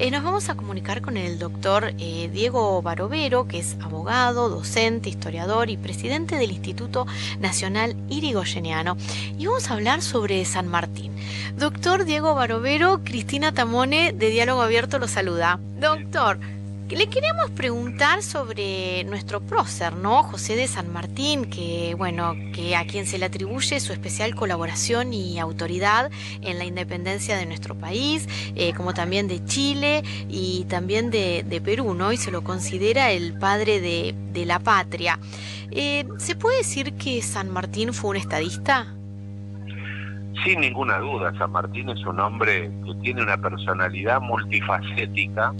Nos vamos a comunicar con el doctor Diego Barovero, que es abogado, docente, historiador y presidente del Instituto Nacional Irigoyeniano. Y vamos a hablar sobre San Martín. Doctor Diego Barovero, Cristina Tamone de Diálogo Abierto lo saluda. Doctor, le queríamos preguntar sobre nuestro prócer, ¿no? José de San Martín, que a quien se le atribuye su especial colaboración y autoridad en la independencia de nuestro país, como también de Chile y también de Perú, ¿no? Y se lo considera el padre de la patria. ¿Se puede decir que San Martín fue un estadista? Sin ninguna duda, San Martín es un hombre que tiene una personalidad multifacética,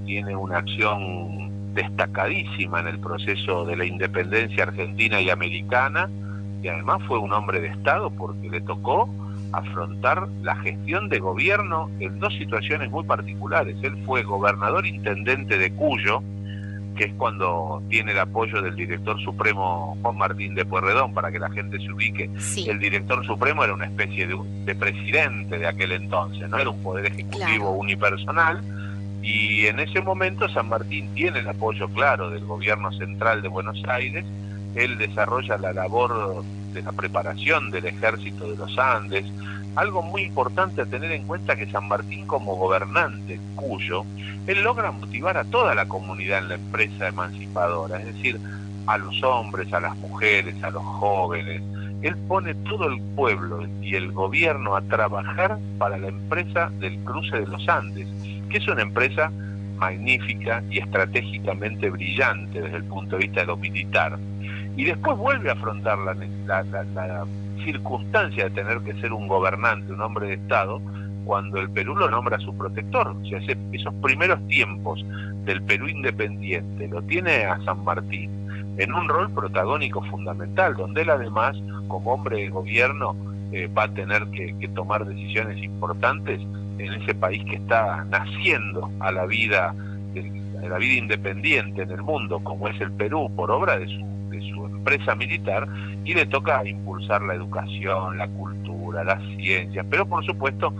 tiene una acción destacadísima en el proceso de la independencia argentina y americana, y además fue un hombre de Estado porque le tocó afrontar la gestión de gobierno en dos situaciones muy particulares. Él fue gobernador intendente de Cuyo, que es cuando tiene el apoyo del director supremo Juan Martín de Pueyrredón, para que la gente se ubique. Sí. El director supremo era una especie de presidente de aquel entonces, no era un poder ejecutivo Claro. unipersonal, y en ese momento San Martín tiene el apoyo claro del gobierno central de Buenos Aires. Él desarrolla la labor de la preparación del ejército de los Andes. Algo muy importante a tener en cuenta, que San Martín, como gobernante Cuyo, él logra motivar a toda la comunidad en la empresa emancipadora, es decir, a los hombres, a las mujeres, a los jóvenes. Él pone todo el pueblo y el gobierno a trabajar para la empresa del cruce de los Andes, que es una empresa magnífica y estratégicamente brillante desde el punto de vista de lo militar. Y después vuelve a afrontar la circunstancia de tener que ser un gobernante, un hombre de Estado, cuando el Perú lo nombra su protector. O sea, esos primeros tiempos del Perú independiente lo tiene a San Martín en un rol protagónico fundamental, donde él además, como hombre de gobierno, va a tener que tomar decisiones importantes en ese país que está naciendo a la vida independiente en el mundo, como es el Perú, por obra de su empresa militar, y le toca impulsar la educación, la cultura, las ciencias, pero por supuesto,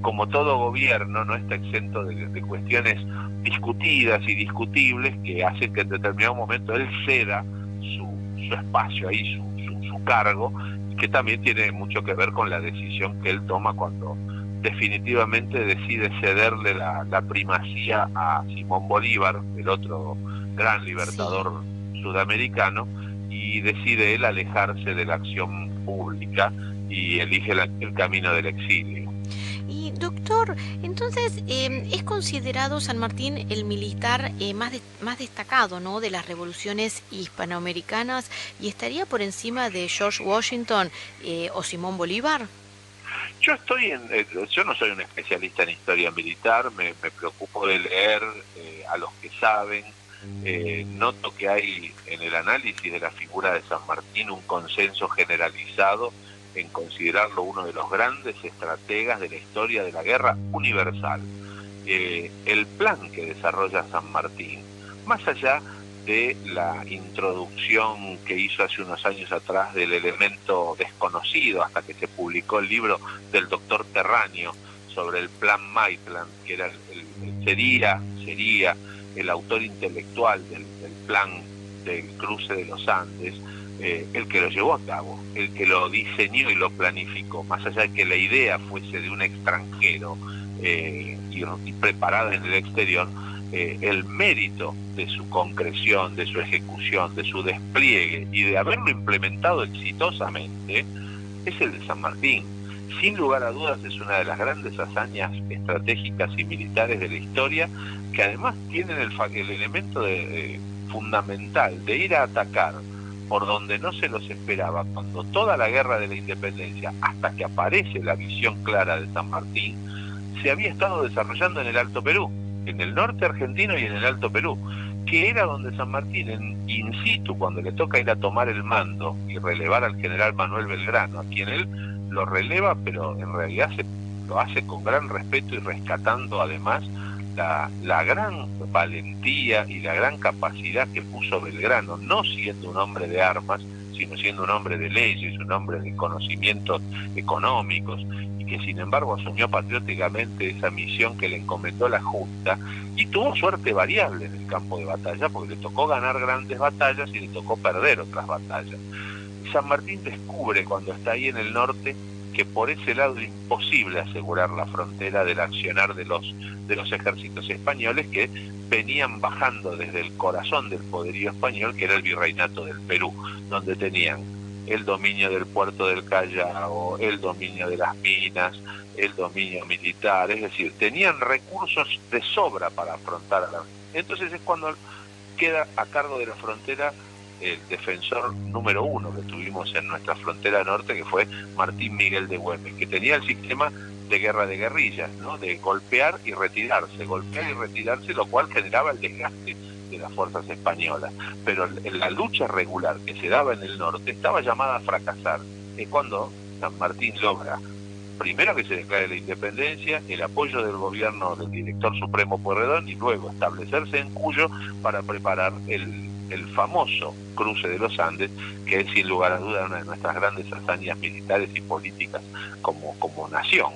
como todo gobierno, no está exento de cuestiones discutidas y discutibles que hacen que en determinado momento él ceda su espacio ahí, su cargo, que también tiene mucho que ver con la decisión que él toma cuando definitivamente decide cederle la primacía a Simón Bolívar, el otro gran libertador sudamericano, y decide él alejarse de la acción pública y elige el camino del exilio. Y doctor, entonces es considerado San Martín el militar más destacado, ¿no?, de las revoluciones hispanoamericanas, y estaría por encima de George Washington o Simón Bolívar. Yo no soy un especialista en historia militar, me preocupo de leer a los que saben. Noto que hay en el análisis de la figura de San Martín un consenso generalizado en considerarlo uno de los grandes estrategas de la historia de la guerra universal. El plan que desarrolla San Martín, más allá de la introducción que hizo hace unos años atrás del elemento desconocido, hasta que se publicó el libro del doctor Terráneo sobre el plan Maitland, que era sería el autor intelectual del plan del cruce de los Andes, el que lo llevó a cabo, el que lo diseñó y lo planificó, más allá de que la idea fuese de un extranjero y preparada en el exterior. El mérito de su concreción, de su ejecución, de su despliegue y de haberlo implementado exitosamente es el de San Martín. Sin lugar a dudas es una de las grandes hazañas estratégicas y militares de la historia, que además tienen el elemento fundamental de ir a atacar por donde no se los esperaba, cuando toda la guerra de la independencia, hasta que aparece la visión clara de San Martín, se había estado desarrollando en el Alto Perú, en el norte argentino y en el Alto Perú, que era donde San Martín, in situ, cuando le toca ir a tomar el mando y relevar al general Manuel Belgrano, a quien él lo releva, pero en realidad lo hace con gran respeto y rescatando además la gran valentía y la gran capacidad que puso Belgrano, no siendo un hombre de armas, sino siendo un hombre de leyes, un hombre de conocimientos económicos, y que sin embargo asumió patrióticamente esa misión que le encomendó la Junta, y tuvo suerte variable en el campo de batalla, porque le tocó ganar grandes batallas y le tocó perder otras batallas. San Martín descubre cuando está ahí en el norte que por ese lado es imposible asegurar la frontera del accionar de los ejércitos españoles que venían bajando desde el corazón del poderío español, que era el virreinato del Perú, donde tenían el dominio del puerto del Callao, el dominio de las minas, el dominio militar, es decir, tenían recursos de sobra para afrontar a la... Entonces es cuando queda a cargo de la frontera el defensor número uno que tuvimos en nuestra frontera norte, que fue Martín Miguel de Güemes, que tenía el sistema de guerra de guerrillas, ¿no? De golpear y retirarse, lo cual generaba el desgaste de las fuerzas españolas. Pero en la lucha regular que se daba en el norte estaba llamada a fracasar. Es cuando San Martín logra, primero que se declare la independencia, el apoyo del gobierno del director supremo Pueyrredón, y luego establecerse en Cuyo para preparar el famoso cruce de los Andes, que es sin lugar a duda una de nuestras grandes hazañas militares y políticas como nación.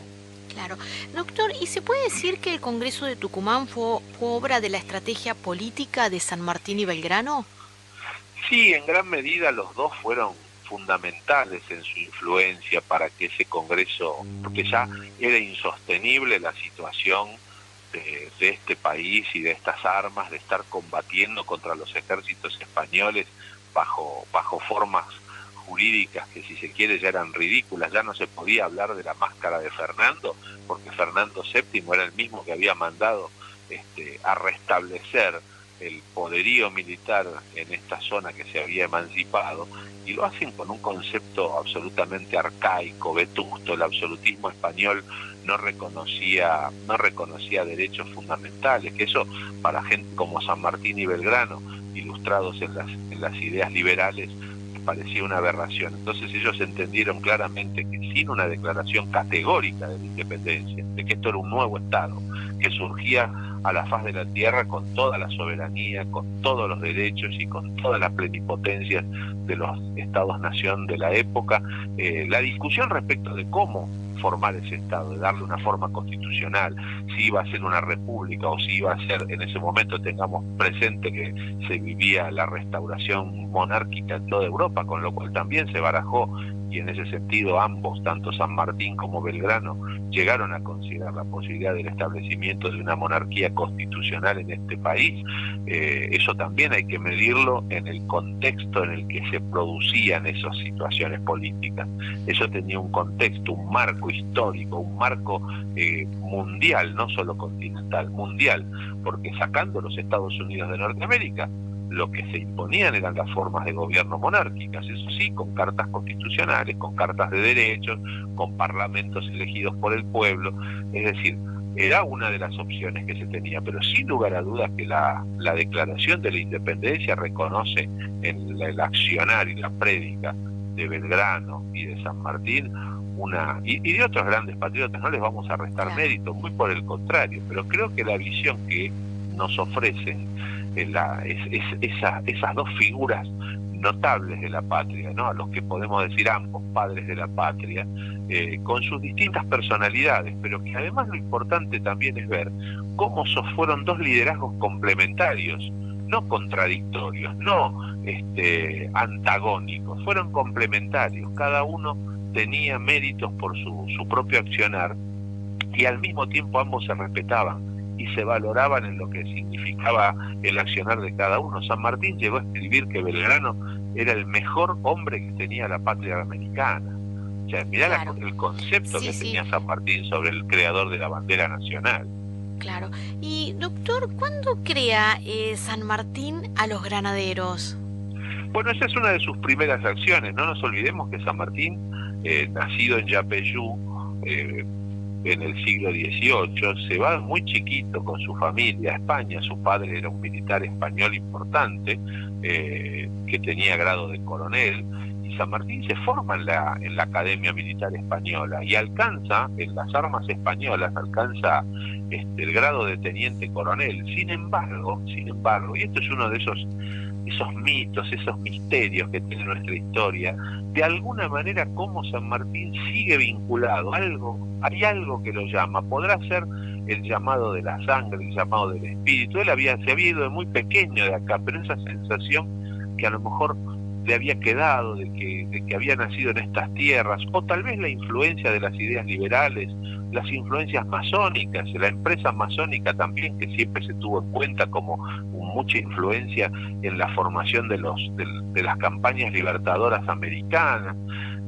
Claro. Doctor, ¿y se puede decir que el Congreso de Tucumán fue obra de la estrategia política de San Martín y Belgrano? Sí, en gran medida los dos fueron fundamentales en su influencia para que ese Congreso, porque ya era insostenible la situación de este país y de estas armas, de estar combatiendo contra los ejércitos españoles bajo formas jurídicas que, si se quiere, ya eran ridículas. Ya no se podía hablar de la máscara de Fernando, porque Fernando VII era el mismo que había mandado a restablecer el poderío militar en esta zona que se había emancipado, y lo hacen con un concepto absolutamente arcaico, vetusto. El absolutismo español no reconocía derechos fundamentales, que eso para gente como San Martín y Belgrano, ilustrados en las ideas liberales, parecía una aberración. Entonces ellos entendieron claramente que sin una declaración categórica de la independencia, de que esto era un nuevo Estado, que surgía a la faz de la tierra con toda la soberanía, con todos los derechos y con todas las plenipotencias de los estados-nación de la época, la discusión respecto de cómo formar ese Estado, de darle una forma constitucional, si iba a ser una república o si iba a ser, en ese momento tengamos presente que se vivía la restauración monárquica en toda Europa, con lo cual también se barajó, y en ese sentido ambos, tanto San Martín como Belgrano, llegaron a considerar la posibilidad del establecimiento de una monarquía constitucional en este país. Eso también hay que medirlo en el contexto en el que se producían esas situaciones políticas. Eso tenía un contexto, un marco histórico, un marco mundial, no solo continental, mundial, porque sacando los Estados Unidos de Norteamérica, lo que se imponían eran las formas de gobierno monárquicas, eso sí, con cartas constitucionales, con cartas de derechos, con parlamentos elegidos por el pueblo. Es decir, era una de las opciones que se tenía, pero sin lugar a dudas que la declaración de la independencia reconoce en el accionar y la prédica de Belgrano y de San Martín y de otros grandes patriotas. No les vamos a restar mérito, muy por el contrario, pero creo que la visión que nos ofrecen esas dos figuras notables de la patria, ¿no? A los que podemos decir ambos padres de la patria, con sus distintas personalidades, pero que además lo importante también es ver cómo fueron dos liderazgos complementarios, no contradictorios, no antagónicos, fueron complementarios. Cada uno tenía méritos por su propio accionar, y al mismo tiempo ambos se respetaban y se valoraban en lo que significaba el accionar de cada uno. San Martín llegó a escribir que Belgrano era el mejor hombre que tenía la patria americana. O sea, mirá el concepto que tenía San Martín sobre el creador de la bandera nacional. Claro. Y, doctor, ¿cuándo crea San Martín a los granaderos? Bueno, esa es una de sus primeras acciones. No nos olvidemos que San Martín, nacido en Yapeyú, en el siglo XVIII, se va muy chiquito con su familia a España. Su padre era un militar español importante, que tenía grado de coronel, y San Martín se forma en la Academia Militar Española y alcanza, en las armas españolas, alcanza el grado de teniente coronel. Sin embargo, y esto es uno de esos mitos, esos misterios que tiene nuestra historia, de alguna manera como San Martín sigue vinculado, hay algo que lo llama, podrá ser el llamado de la sangre, el llamado del espíritu. Él se había ido de muy pequeño de acá, pero esa sensación que a lo mejor le había quedado de que había nacido en estas tierras, o tal vez la influencia de las ideas liberales, las influencias masónicas, la empresa masónica también, que siempre se tuvo en cuenta como mucha influencia en la formación de las campañas libertadoras americanas.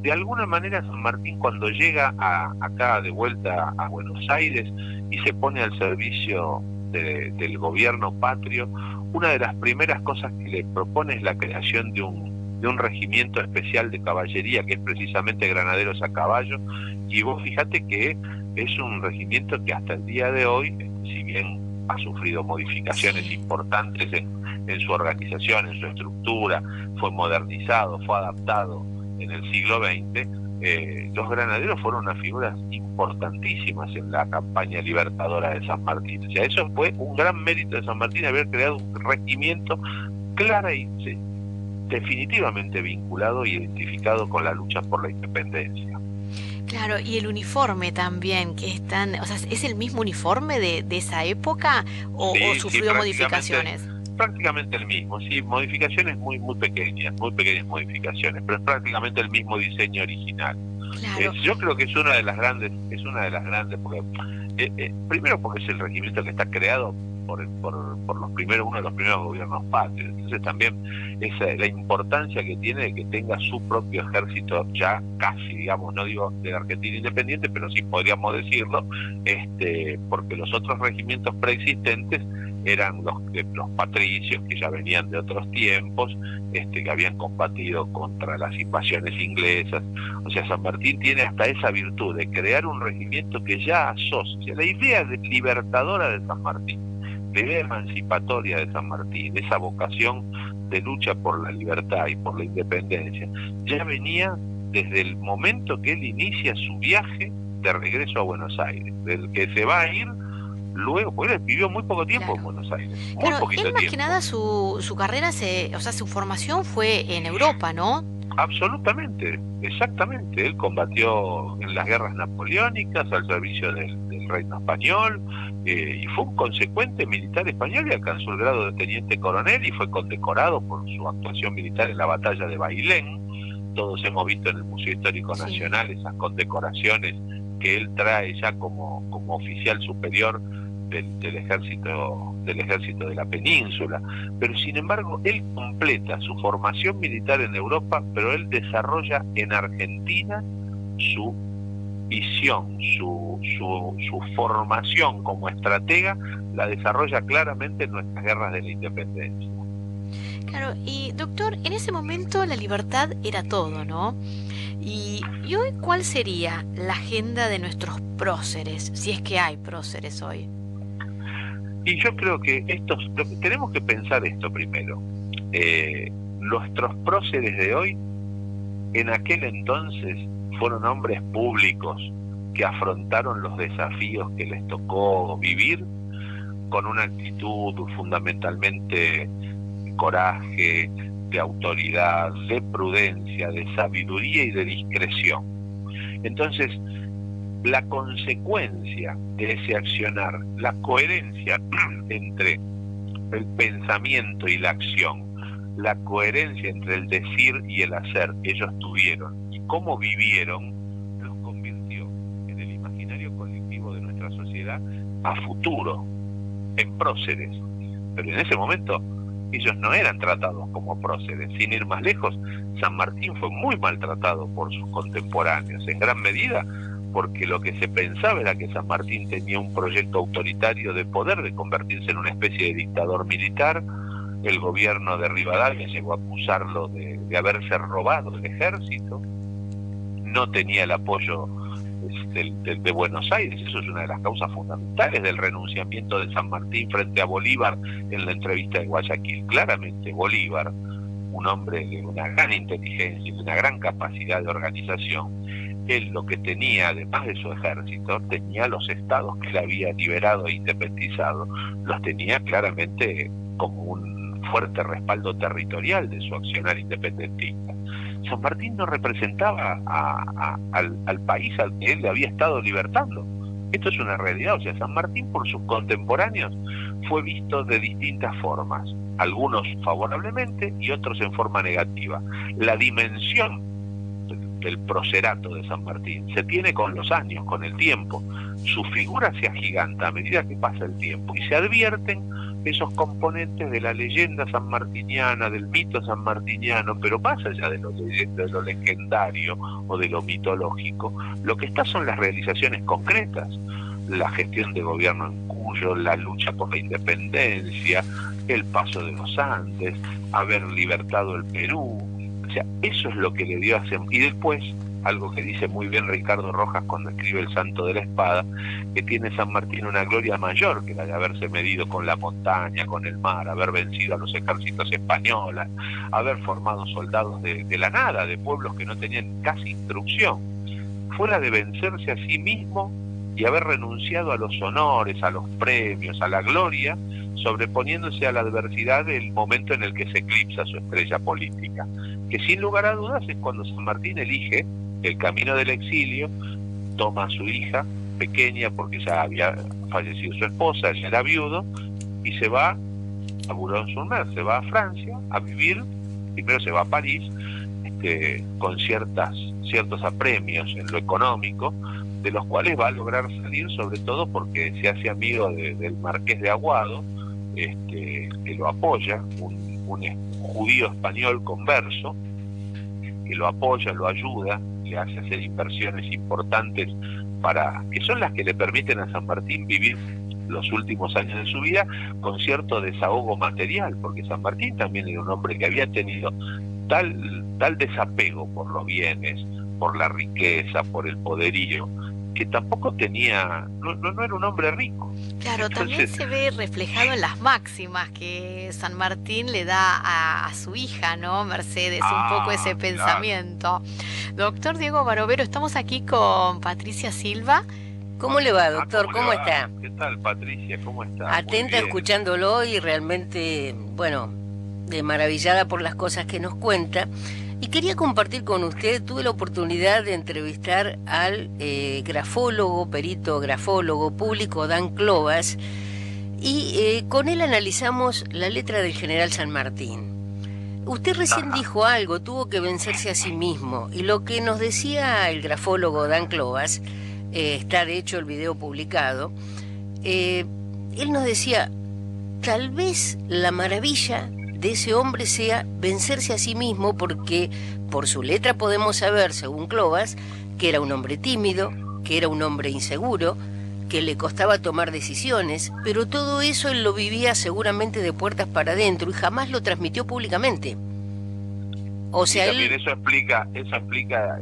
De alguna manera San Martín, cuando llega acá de vuelta a Buenos Aires y se pone al servicio del gobierno patrio, una de las primeras cosas que le propone es la creación de un regimiento especial de caballería, que es precisamente Granaderos a Caballo, y vos fíjate que es un regimiento que hasta el día de hoy, si bien ha sufrido modificaciones importantes en su organización, en su estructura, fue modernizado, fue adaptado en el siglo XX, los granaderos fueron unas figuras importantísimas en la campaña libertadora de San Martín. O sea, eso fue un gran mérito de San Martín, haber creado un regimiento clara y definitivamente vinculado e identificado con la lucha por la independencia. Claro, y el uniforme también, que es tan, o sea, ¿es el mismo uniforme de esa época o sufrió modificaciones? Prácticamente el mismo, sí, modificaciones muy pequeñas modificaciones, pero es prácticamente el mismo diseño original. Claro. Yo creo que es una de las grandes, porque primero porque es el regimiento que está creado por uno de los primeros gobiernos patrios. Entonces también la importancia que tiene de que tenga su propio ejército ya casi, digamos, no digo de la Argentina independiente, pero sí podríamos decirlo, porque los otros regimientos preexistentes eran los patricios que ya venían de otros tiempos, que habían combatido contra las invasiones inglesas. O sea, San Martín tiene hasta esa virtud de crear un regimiento que ya asocia la idea libertadora de San Martín, la idea emancipatoria de San Martín, esa vocación de lucha por la libertad y por la independencia, ya venía desde el momento que él inicia su viaje de regreso a Buenos Aires, del que se va a ir luego, porque él vivió muy poco tiempo en Buenos Aires. Muy poquito él más tiempo. que nada su carrera, su formación fue en Europa, ¿no? Absolutamente, exactamente. Él combatió en las guerras napoleónicas al servicio del reino español, y fue un consecuente militar español y alcanzó el grado de teniente coronel y fue condecorado por su actuación militar en la batalla de Bailén. Todos hemos visto en el Museo Histórico Nacional esas condecoraciones que él trae ya como oficial superior del ejército de la península. Pero sin embargo él completa su formación militar en Europa, pero él desarrolla en Argentina su visión, su formación como estratega, la desarrolla claramente en nuestras guerras de la independencia. Claro, y doctor, en ese momento la libertad era todo, ¿no? Y hoy, ¿cuál sería la agenda de nuestros próceres, si es que hay próceres hoy? Y yo creo que tenemos que pensar esto primero. Nuestros próceres de hoy, en aquel entonces, fueron hombres públicos que afrontaron los desafíos que les tocó vivir con una actitud fundamentalmente de coraje, de autoridad, de prudencia, de sabiduría y de discreción. Entonces, la consecuencia de ese accionar, la coherencia entre el pensamiento y la acción, la coherencia entre el decir y el hacer que ellos tuvieron y cómo vivieron, los convirtió en el imaginario colectivo de nuestra sociedad a futuro, en próceres. Pero en ese momento ellos no eran tratados como próceres. Sin ir más lejos, San Martín fue muy maltratado por sus contemporáneos, en gran medida porque lo que se pensaba era que San Martín tenía un proyecto autoritario de poder, de convertirse en una especie de dictador militar. El gobierno de Rivadavia llegó a acusarlo de haberse robado el ejército, no tenía el apoyo de Buenos Aires. Eso es una de las causas fundamentales del renunciamiento de San Martín frente a Bolívar en la entrevista de Guayaquil. Claramente Bolívar, un hombre de una gran inteligencia y de una gran capacidad de organización, él lo que tenía, además de su ejército, tenía los estados que él había liberado e independizado, los tenía claramente como un fuerte respaldo territorial de su accionar independentista. San Martín no representaba al país al que él le había estado libertando. Esto es una realidad. O sea, San Martín por sus contemporáneos fue visto de distintas formas, algunos favorablemente y otros en forma negativa. La dimensión del procerato de San Martín se tiene con los años, con el tiempo. Su figura se agiganta a medida que pasa el tiempo y se advierten esos componentes de la leyenda sanmartiniana, del mito sanmartiniano, pero más allá de lo legendario o de lo mitológico, lo que está son las realizaciones concretas, la gestión de gobierno en Cuyo, la lucha por la independencia, el paso de los Andes, haber libertado el Perú. O sea, eso es lo que le dio a y después, algo que dice muy bien Ricardo Rojas cuando escribe El Santo de la Espada, que tiene San Martín una gloria mayor que la de haberse medido con la montaña, con el mar, haber vencido a los ejércitos españoles, haber formado soldados de la nada, de pueblos que no tenían casi instrucción. Fue la de vencerse a sí mismo y haber renunciado a los honores, a los premios, a la gloria, sobreponiéndose a la adversidad del momento en el que se eclipsa su estrella política, que sin lugar a dudas es cuando San Martín elige el camino del exilio, toma a su hija pequeña porque ya había fallecido su esposa, ella era viudo, y se va a Boulogne-sur-Mer, se va a Francia a vivir. Primero se va a París, con ciertos apremios en lo económico, de los cuales va a lograr salir, sobre todo porque se hace amigo del marqués de Aguado, que lo apoya, un judío español converso, que lo apoya, lo ayuda, le hace hacer inversiones importantes que son las que le permiten a San Martín vivir los últimos años de su vida con cierto desahogo material, porque San Martín también era un hombre que había tenido tal desapego por los bienes, por la riqueza, por el poderío, que tampoco tenía, no era un hombre rico. Claro, también se ve reflejado en las máximas que San Martín le da a su hija, ¿no? Mercedes, un poco ese pensamiento. Claro. Doctor Diego Barovero, estamos aquí con Patricia Silva. ¿Cómo le va, doctor? ¿Cómo está? ¿Qué tal, Patricia? ¿Cómo está? Atenta escuchándolo y realmente, de maravillada por las cosas que nos cuenta. Y quería compartir con usted, tuve la oportunidad de entrevistar al grafólogo, perito grafólogo público Dan Clovas, y con él analizamos la letra del general San Martín. Usted recién dijo algo, tuvo que vencerse a sí mismo, y lo que nos decía el grafólogo Dan Clovas, está de hecho el video publicado, él nos decía, tal vez la maravilla de ese hombre sea vencerse a sí mismo, porque por su letra podemos saber, según Clovas, que era un hombre tímido, que era un hombre inseguro, que le costaba tomar decisiones, pero todo eso él lo vivía seguramente de puertas para adentro y jamás lo transmitió públicamente. O sea, también eso explica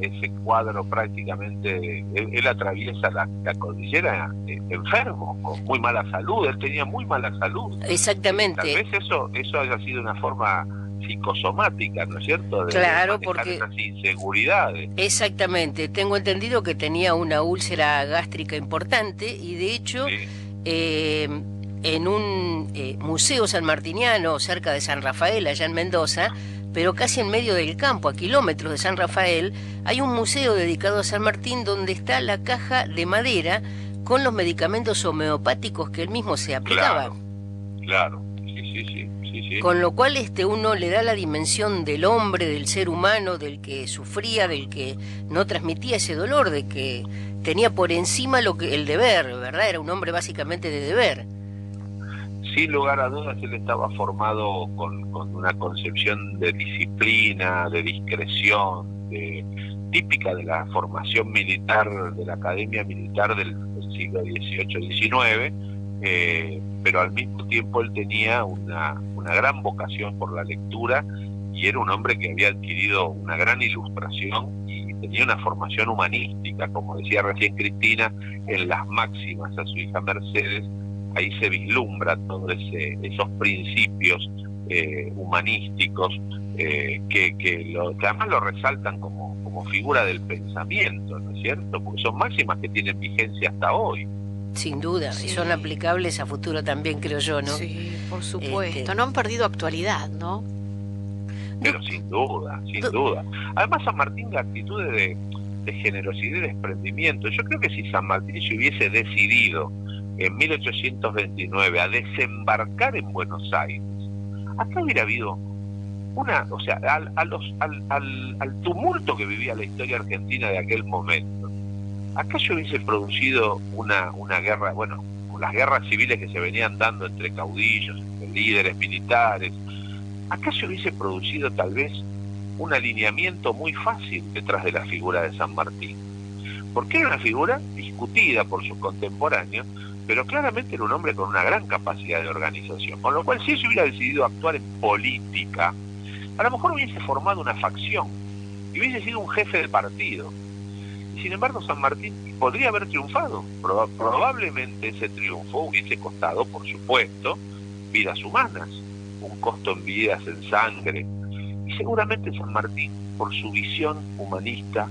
ese cuadro prácticamente. Él atraviesa la cordillera enfermo, con muy mala salud. Él tenía muy mala salud. Exactamente. Tal vez eso haya sido una forma psicosomática, ¿no es cierto? Claro, porque esas inseguridades. Exactamente. Tengo entendido que tenía una úlcera gástrica importante y de hecho en un museo sanmartiniano cerca de San Rafael, allá en Mendoza, pero casi en medio del campo, a kilómetros de San Rafael, hay un museo dedicado a San Martín donde está la caja de madera con los medicamentos homeopáticos que él mismo se aplicaba. Claro. Sí. Con lo cual uno le da la dimensión del hombre, del ser humano, del que sufría, del que no transmitía ese dolor, de que tenía por encima el deber, ¿verdad? Era un hombre básicamente de deber. Sin lugar a dudas, él estaba formado con una concepción de disciplina, de discreción, típica de la formación militar, de la academia militar del siglo XVIII-XIX, pero al mismo tiempo él tenía una gran vocación por la lectura y era un hombre que había adquirido una gran ilustración y tenía una formación humanística, como decía recién Cristina, en las máximas a su hija Mercedes. Ahí se vislumbra todos esos principios humanísticos, que además lo resaltan como figura del pensamiento, ¿no es cierto? Porque son máximas que tienen vigencia hasta hoy. Sin duda, Sí. y son aplicables a futuro también, creo yo, ¿no? Sí, por supuesto. Este, No han perdido actualidad, ¿no? Pero sin duda, sin duda. Además, San Martín, de actitudes de generosidad y desprendimiento. Yo creo que si San Martín se hubiese decidido en 1829 a desembarcar en Buenos Aires, acá hubiera habido o sea, al tumulto que vivía la historia argentina de aquel momento, acá se hubiese producido una guerra, bueno, las guerras civiles que se venían dando entre caudillos, entre líderes militares. Acá se hubiese producido tal vez un alineamiento muy fácil detrás de la figura de San Martín, porque era una figura discutida por sus contemporáneos, pero claramente era un hombre con una gran capacidad de organización, con lo cual si él se hubiera decidido actuar en política, a lo mejor hubiese formado una facción y hubiese sido un jefe de partido. Y sin embargo San Martín podría haber triunfado. Probablemente ese triunfo hubiese costado, por supuesto, vidas humanas, un costo en vidas, en sangre. Y seguramente San Martín, por su visión humanista,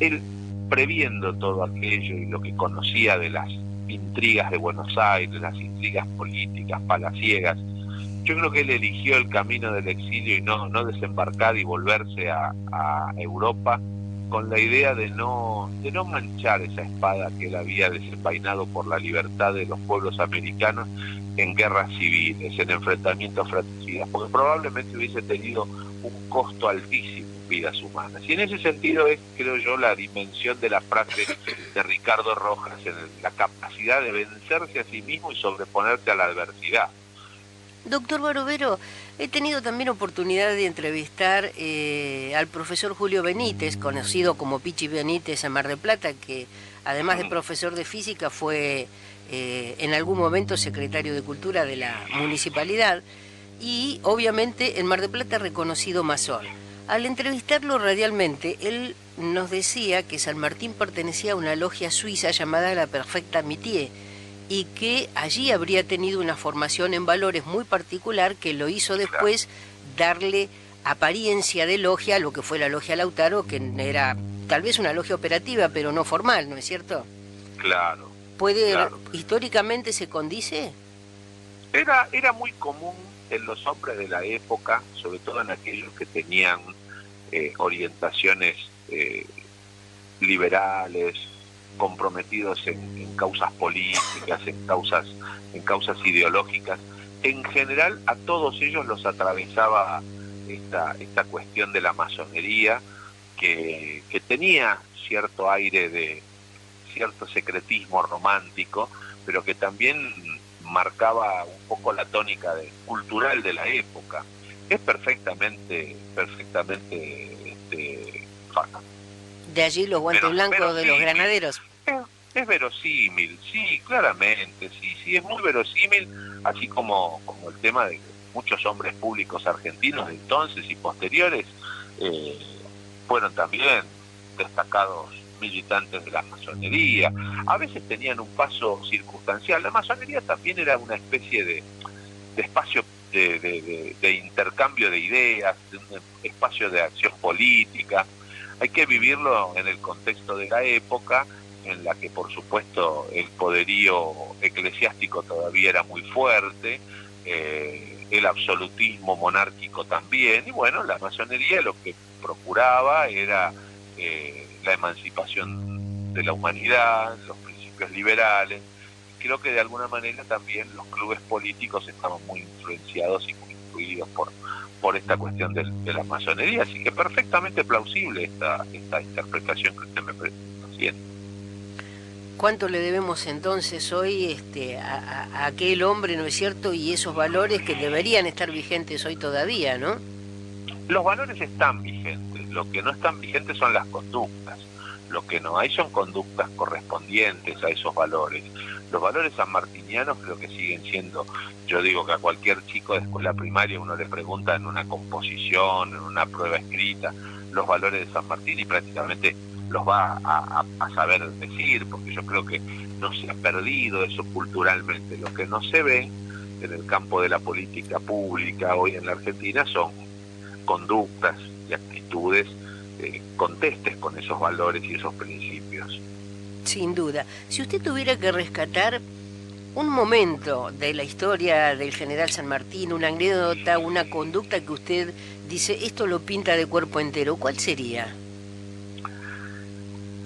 él, previendo todo aquello y lo que conocía de las intrigas de Buenos Aires, las intrigas políticas, palaciegas, yo creo que él eligió el camino del exilio y no desembarcar y volverse a Europa con la idea de no manchar esa espada que él había desenvainado por la libertad de los pueblos americanos en guerras civiles, en enfrentamientos fratricidas, porque probablemente hubiese tenido un costo altísimo en vidas humanas. Y en ese sentido es, creo yo, la dimensión de la frase de Ricardo Rojas, en la capacidad de vencerse a sí mismo y sobreponerse a la adversidad. Doctor Barovero, he tenido también oportunidad de entrevistar al profesor Julio Benítez, conocido como Pichi Benítez en Mar del Plata, que además de profesor de física fue en algún momento secretario de Cultura de la municipalidad y obviamente en Mar del Plata reconocido masón. Al entrevistarlo radialmente, él nos decía que San Martín pertenecía a una logia suiza llamada La Perfecta Amitié, y que allí habría tenido una formación en valores muy particular que lo hizo después darle apariencia de logia a lo que fue la logia Lautaro, que era tal vez una logia operativa, pero no formal, ¿no es cierto? Claro. Claro. ¿Históricamente se condice? Era muy común en los hombres de la época, sobre todo en aquellos que tenían orientaciones liberales, comprometidos en causas políticas, en causas ideológicas. En general a todos ellos los atravesaba esta cuestión de la masonería, que tenía cierto aire de cierto secretismo romántico, pero que también marcaba un poco la tónica cultural de la época. Es perfectamente De allí los guantes blancos de los granaderos. Es verosímil, sí, claramente, sí, es muy verosímil, así como el tema de que muchos hombres públicos argentinos de entonces y posteriores fueron también destacados militantes de la masonería. A veces tenían un paso circunstancial. La masonería también era una especie de espacio de intercambio de ideas, de un espacio de acción política. Hay que vivirlo en el contexto de la época, en la que por supuesto el poderío eclesiástico todavía era muy fuerte, el absolutismo monárquico también, y bueno, la masonería lo que procuraba era la emancipación de la humanidad, los principios liberales. Creo que de alguna manera también los clubes políticos estaban muy influenciados y muy influidos por esta cuestión de la masonería, así que perfectamente plausible esta interpretación que usted me está haciendo. ¿Cuánto le debemos entonces hoy a aquel hombre, ¿no es cierto? Y esos valores que deberían estar vigentes hoy todavía, ¿no? Los valores están vigentes, lo que no están vigentes son las conductas. Lo que no hay son conductas correspondientes a esos valores. Los valores sanmartinianos creo que siguen siendo, yo digo que a cualquier chico de escuela primaria uno le pregunta en una composición, en una prueba escrita, los valores de San Martín y prácticamente los va a saber decir, porque yo creo que no se ha perdido eso culturalmente. Lo que no se ve en el campo de la política pública hoy en la Argentina son conductas y actitudes contestes con esos valores y esos principios. Sin duda. Si usted tuviera que rescatar un momento de la historia del general San Martín, una anécdota, una conducta que usted dice, esto lo pinta de cuerpo entero, ¿cuál sería?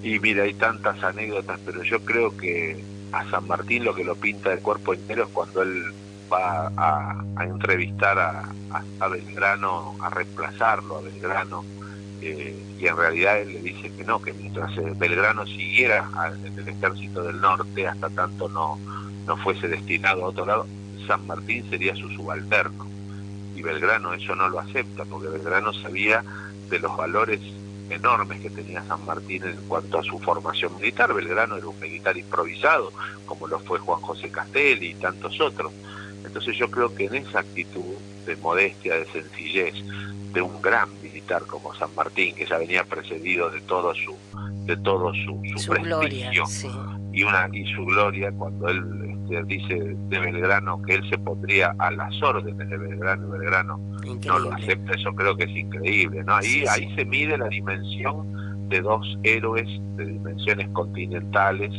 Y mira, hay tantas anécdotas, pero yo creo que a San Martín lo que lo pinta de cuerpo entero es cuando él va a entrevistar a Belgrano, a reemplazarlo a Belgrano, y en realidad él le dice que no, que mientras Belgrano siguiera en el ejército del norte, hasta tanto no fuese destinado a otro lado, San Martín sería su subalterno. Y Belgrano eso no lo acepta, porque Belgrano sabía de los valores enormes que tenía San Martín en cuanto a su formación militar. Belgrano era un militar improvisado, como lo fue Juan José Castelli y tantos otros. Entonces yo creo que en esa actitud de modestia, de sencillez, de un gran militar como San Martín, que ya venía precedido de todo su prestigio, gloria, sí. y su gloria, cuando él dice de Belgrano que él se pondría a las órdenes de Belgrano, y Belgrano no lo acepta, eso creo que es increíble, ¿no? Ahí se mide la dimensión de dos héroes de dimensiones continentales,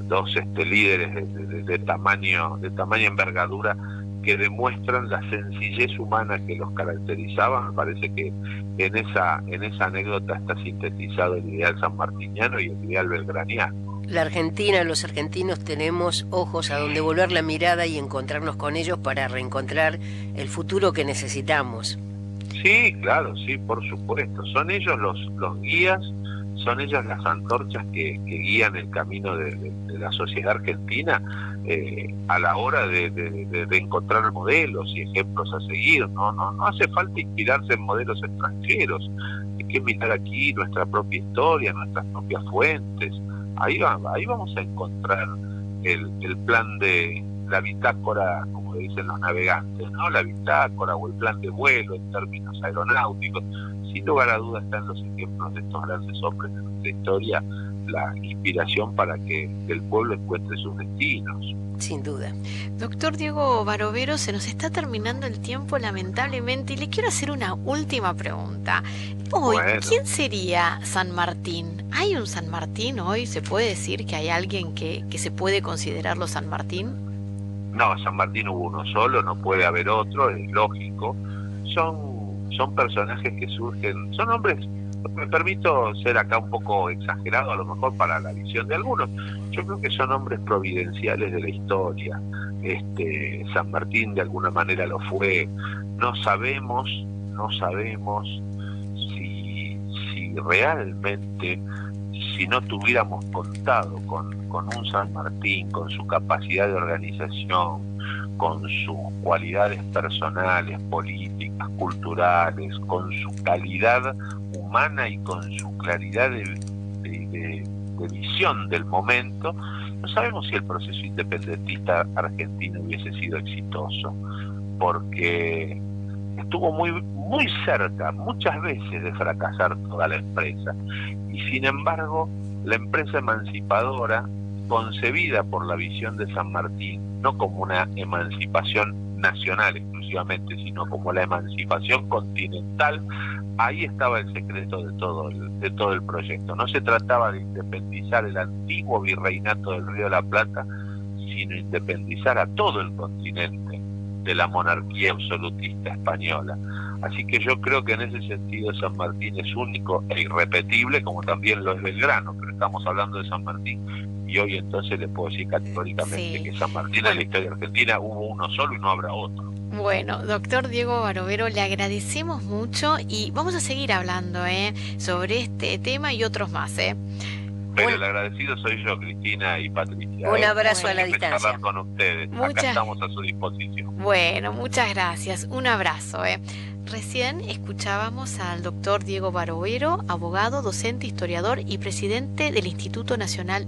dos líderes de tamaño envergadura, que demuestran la sencillez humana que los caracterizaba. Me parece que en esa anécdota está sintetizado el ideal sanmartiniano y el ideal belgraniano. La Argentina, los argentinos tenemos ojos a donde volver la mirada y encontrarnos con ellos para reencontrar el futuro que necesitamos. Sí, claro, sí, por supuesto. Son ellos los guías, son ellas las antorchas que guían el camino de la sociedad argentina a la hora de encontrar modelos y ejemplos a seguir. No hace falta inspirarse en modelos extranjeros. Hay que mirar aquí nuestra propia historia, nuestras propias fuentes. Ahí vamos a encontrar el plan de la bitácora, como dicen los navegantes, ¿no? La bitácora o el plan de vuelo en términos aeronáuticos. Sin lugar a dudas están los ejemplos de estos grandes hombres de nuestra historia, la inspiración para que el pueblo encuentre sus destinos. Sin duda. Doctor Diego Barovero, se nos está terminando el tiempo lamentablemente y le quiero hacer una última pregunta. Hoy, Bueno. ¿Quién sería San Martín? ¿Hay un San Martín hoy? ¿Se puede decir que hay alguien que se puede considerarlo San Martín? No, San Martín hubo uno solo, no puede haber otro, es lógico. Son personajes que surgen, son hombres, me permito ser acá un poco exagerado a lo mejor para la visión de algunos, yo creo que son hombres providenciales de la historia. San Martín de alguna manera lo fue. No sabemos si realmente, si no tuviéramos contado con un San Martín, con su capacidad de organización, con sus cualidades personales, políticas, culturales, con su calidad humana y con su claridad de visión del momento, no sabemos si el proceso independentista argentino hubiese sido exitoso, porque estuvo muy cerca, muchas veces, de fracasar toda la empresa. Y sin embargo, la empresa emancipadora, concebida por la visión de San Martín, no como una emancipación nacional exclusivamente, sino como la emancipación continental, ahí estaba el secreto de todo el proyecto. No se trataba de independizar el antiguo virreinato del Río de la Plata, sino independizar a todo el continente de la monarquía absolutista española. Así que yo creo que en ese sentido San Martín es único e irrepetible, como también lo es Belgrano, pero estamos hablando de San Martín, y hoy entonces le puedo decir categóricamente que San Martín en la historia argentina hubo uno solo y no habrá otro. Bueno, doctor Diego Barovero, le agradecemos mucho y vamos a seguir hablando sobre este tema y otros más. Pero el agradecido soy yo, Cristina y Patricia. Un abrazo a la Siempre distancia. charlar con ustedes. Acá estamos a su disposición. Bueno, muchas gracias. Un abrazo. Recién escuchábamos al doctor Diego Barovero, abogado, docente, historiador y presidente del Instituto Nacional